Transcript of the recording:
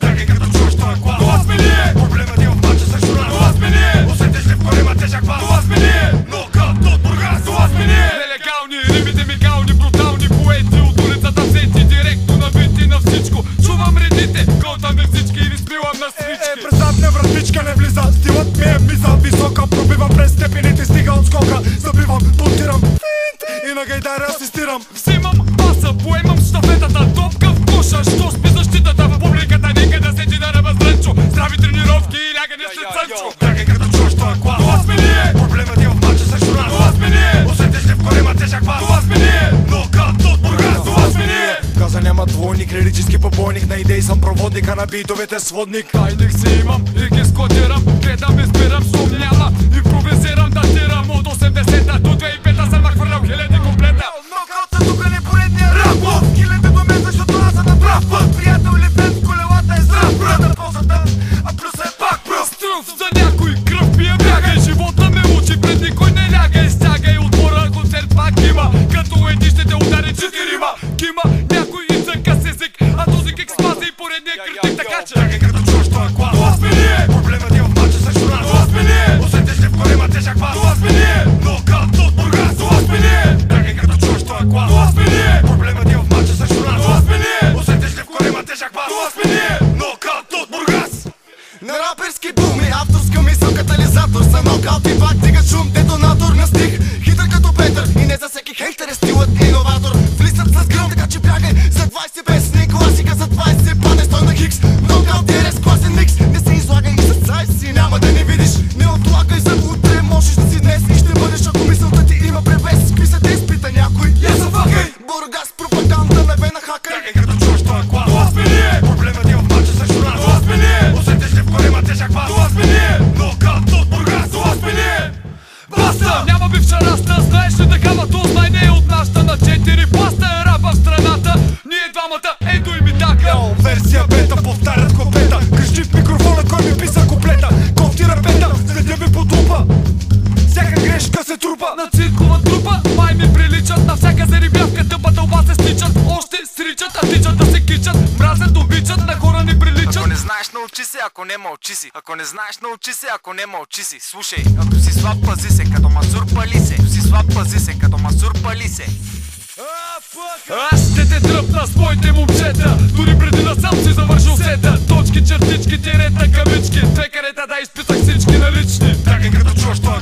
Бягай като чуеш този глас. Това сме ние. Проблемът има в мача срещу нас. Това сме ние. Усетиш ли в корема тежък бас? Това сме ние. Нокаут от Бургас. Това сме ние. Нелегални, римите мигални, брутални поети от улицата всети, директно на бити на всичко. Чувам редите, готвам на всички и ви спивам на свички. Пресадна вратичка не влиза, стилът ми е миза висока, пробивам през степените, стига от скока. Забивам, бутирам, финт и на гайдара асистирам. Взимам баса, поемам щафетата, топка в коша, що спи защитата в публиката, нека да седи да ръба зрънчо. Здрави тренировки и лягане след сънчо. Бягай като чуеш този глас. Това сме ние. Проблемът има в мача срещу нас. Това сме ние. Усетиш ли в корема тежък бас? Това сме ние. Нокаут от Бургас. Това сме ние. Каза няма двойник, лирически побойник, на идеи съм проводник, а на битовете сводник. Тайник си имам и ги скотирам, гледам и спирам, шум няма, импровизирам, датирам от 80-та до 2005-та съм нахвърлял хиляди комплета. Нокаутът тук не поредния рап, хиляди момент, защото аз съм на прав път. Приятел или фен в колелата е здрав брат, на ползата, а плюсът е пак пръв. Стръв за някой кръв пия, бягай, живота ме учи, пред никой не лягай, стягай отбора, концерт пак има, като един ще те удари четирима. Кима някой изъка с език, а този кик смази и поредния критик, така че бягай като чуеш този глас. Това сме ние. Проблемът има в мача срещу нас. Това сме ние. Усетиш ли в корема тежък бас? Това сме ние. Нокаут от Бургас. Това сме ние. Бягай като чуеш този глас. Това сме ние. Проблемът има в мача срещу нас. Това сме ние. Усетиш ли в корема тежък бас? Това сме ние. Нокаут от Бургас. На раперски буми, авторска мисъл, катализатор са нокаут и пак дига шум, детонатор на стих. Хитър като Петър и не за всеки хейтър е стилът иноватор. Влизат с гръм, така че бягай за 20 песни, класика за 20 паде стой на хикс. Нокаут е рез, класен микс, не се излагай и с сайз си няма да ни видиш. Не отлагай за утре, можеш да си днес и ще бъдеш, ако мисълта ти има превес. Какви са те изпита някой? Я завакай! Бургас, пропаганда на вена хакай. Бягай като чуеш този глас. Това сме ние. Проблемът има в мача срещу нас. Това сме ние. Усетиш ли в корема тежък бас? Това сме ние. Нокаут от Бургас. Това сме ние. Баста! Няма бивша раста, знаеш ли такава, то знай не е от нашата. На 4 пласта е рапа в страната, ние двамата, ето и ми така. Версия бета, повтарят копета. Крещи в микрофона, кой ми писа куплета. Кофти рапета, следя ми по трупа. Всяка грешка се трупа. На циркова трупа, май ми приличат, на всяка зарибявка тъпа тълба се стичат. Още сричат, а тичат да се кичат, мразят, обичат, на хора ни приличат. Ако не знаеш, научи се, ако не мълчи си. Ако не знаеш, научи се, ако не мълчи си. Слушай, ако си слаб, пази се, като мазур пали се. Ако си слаб, пази се, като мазур пали се. Аз ще те дръпна с моите момчета, дори преди да сам си завършил сета. Точки, чертички, тирета, кавички, две карета да изписах всички налични. Бягай като чуеш това